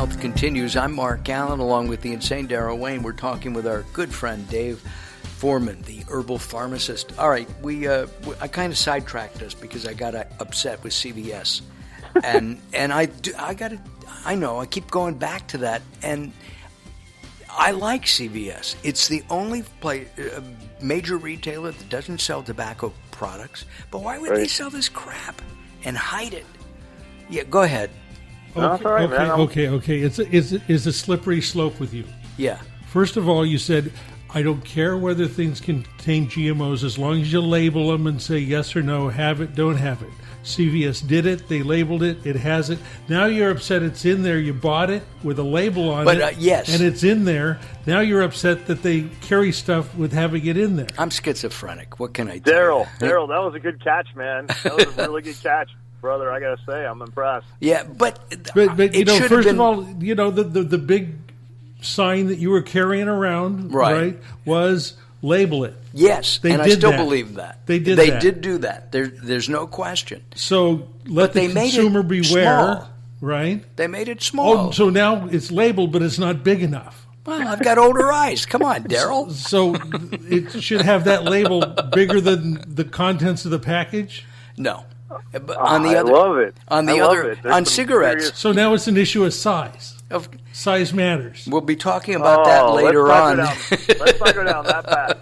Health continues. I'm Mark Allen, along with the insane Darrell Wayne. We're talking with our good friend Dave Foreman, the herbal pharmacist. All right, I kind of sidetracked us because I got upset with CVS, and I keep going back to that, and I like CVS. It's the only major retailer that doesn't sell tobacco products. But why would they sell this crap and hide it? Yeah, go ahead. Okay. It's a slippery slope with you. Yeah. First of all, you said, I don't care whether things contain GMOs as long as you label them and say yes or no, have it, don't have it. CVS did it. They labeled it. It has it. Now you're upset it's in there. You bought it with a label on it. Yes. And it's in there. Now you're upset that they carry stuff with having it in there. I'm schizophrenic. What can I do? Daryl, that was a good catch, man. That was a really good catch. Brother, I gotta say, I'm impressed. Yeah, but first of all, the big sign that you were carrying around, right, was label it. Yes, I still believe that. They did do that. There's no question. So let the consumer beware, right? They made it small. Oh, so now it's labeled, but it's not big enough. Well, I've got older eyes. Come on, Daryl. So it should have that label bigger than the contents of the package? No. But I love it. On cigarettes. So now it's an issue of size. Size matters. We'll be talking about that later on. Let's not go down that path.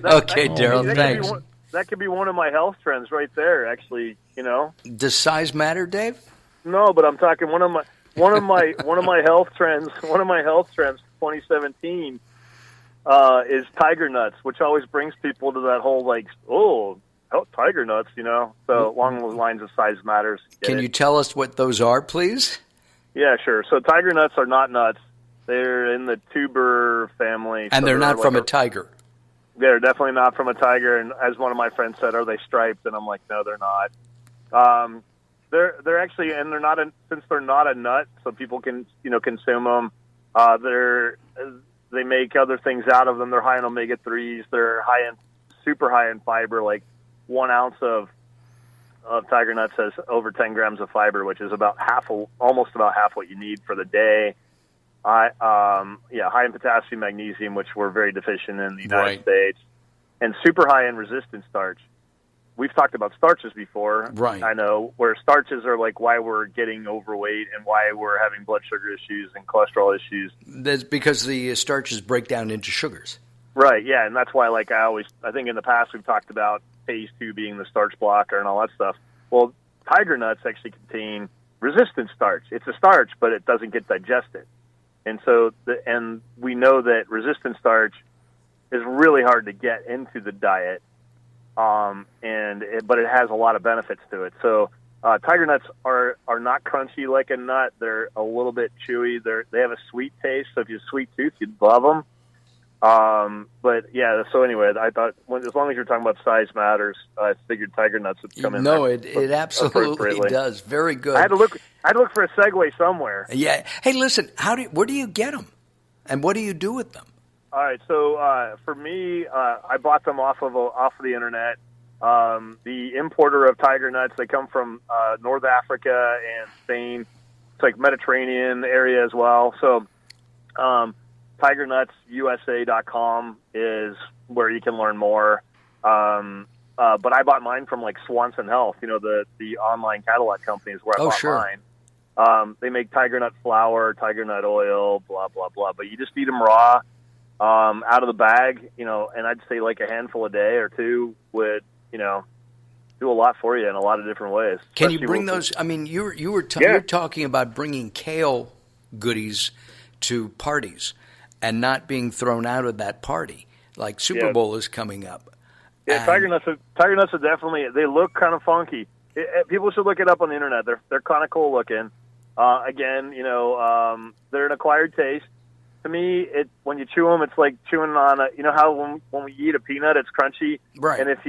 Okay, Daryl, thanks. That could be one of my health trends right there, actually, Does size matter, Dave? No, but I'm talking one of my health trends, 2017 is tiger nuts, which always brings people to that whole tiger nuts, so along the lines of size matters. Can you tell us what those are, please? Yeah, sure. So tiger nuts are not nuts. They're in the tuber family. And they're not from a tiger. They're definitely not from a tiger. And as one of my friends said, are they striped? And I'm like, no, they're not. They're actually, and they're not, since they're not a nut, so people can, consume them. They make other things out of them. They're high in omega-3s. They're super high in fiber, like 1 ounce of tiger nuts has over 10 grams of fiber, which is almost about half what you need for the day. High in potassium, magnesium, which we're very deficient in the United States, and super high in resistant starch. We've talked about starches before. Right. I know, where starches are like why we're getting overweight and why we're having blood sugar issues and cholesterol issues. That's because the starches break down into sugars. Right, yeah, and that's why, I think in the past we've talked about phase 2 being the starch blocker and all that stuff. Well, tiger nuts actually contain resistant starch. It's a starch, but it doesn't get digested. And so, and we know that resistant starch is really hard to get into the diet, but it has a lot of benefits to it. So tiger nuts are not crunchy like a nut. They're a little bit chewy. They have a sweet taste, so if you have a sweet tooth, you'd love them. But yeah, so anyway, I thought as long as you're talking about size matters, I figured tiger nuts would come in. No, it absolutely does. Very good. I had to look for a segue somewhere. Yeah. Hey, listen, where do you get them, and what do you do with them? All right. So for me, I bought them off of the internet. The importer of tiger nuts, they come from North Africa and Spain. It's like Mediterranean area as well. So. TigerNutsUSA.com is where you can learn more. But I bought mine from Swanson Health, the online catalog company is where I bought mine. They make tiger nut flour, tiger nut oil, blah, blah, blah. But you just eat them raw, out of the bag, and I'd say a handful a day or two would, do a lot for you in a lot of different ways. Can you bring those? I mean, you're talking about bringing kale goodies to parties and not being thrown out of that party. Like Super Bowl is coming up. Yeah, tiger nuts are definitely, they look kind of funky. People should look it up on the internet. They're kind of cool looking. Again, they're an acquired taste. To me, when you chew them, it's like chewing on how when we eat a peanut, it's crunchy. Right. And if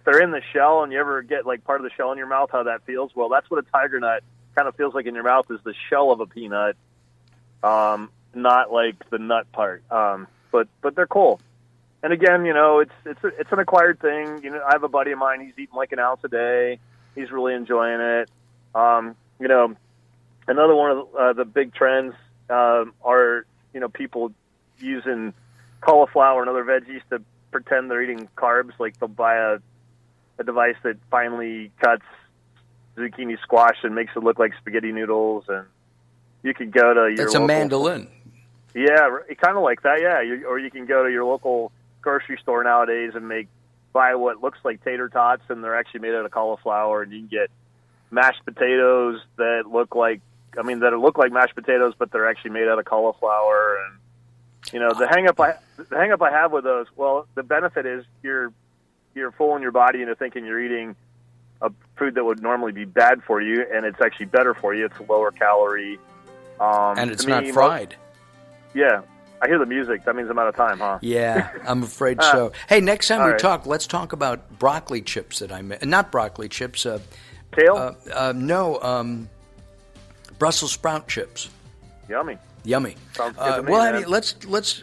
they're in the shell and you ever get part of the shell in your mouth, how that feels, well, that's what a tiger nut kind of feels like in your mouth, is the shell of a peanut. Not like the nut part, but they're cool. And again, it's an acquired thing. I have a buddy of mine. He's eating 1 ounce a day. He's really enjoying it. Another one of the big trends are, people using cauliflower and other veggies to pretend they're eating carbs. Like they'll buy a device that finely cuts zucchini squash and makes it look like spaghetti noodles. And you could go to your It's a mandolin. Yeah, kind of like that, yeah. Or you can go to your local grocery store nowadays and buy what looks like tater tots, and they're actually made out of cauliflower, and you can get mashed potatoes that look like mashed potatoes, but they're actually made out of cauliflower. And the hang up I have with those, well, the benefit is you're fooling your body into thinking you're eating a food that would normally be bad for you, and it's actually better for you. It's lower calorie, and it's not fried. Yeah. I hear the music. That means I'm out of time, huh? Yeah, I'm afraid so. Hey, next time we talk, let's talk about broccoli chips that I made. Not broccoli chips. Kale? No, Brussels sprout chips. Yummy. Sounds good to me,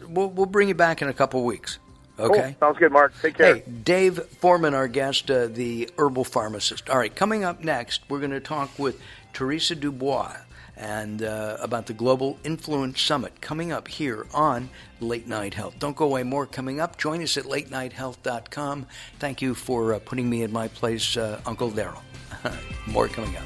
well, we'll bring you back in a couple weeks. Okay. Cool. Sounds good, Mark. Take care. Hey, Dave Foreman, our guest, the herbal pharmacist. All right, coming up next, we're going to talk with Teresa Dubois and about the Global Influence Summit coming up here on Late Night Health. Don't go away. More coming up. Join us at latenighthealth.com. Thank you for putting me in my place, Uncle Daryl. More coming up.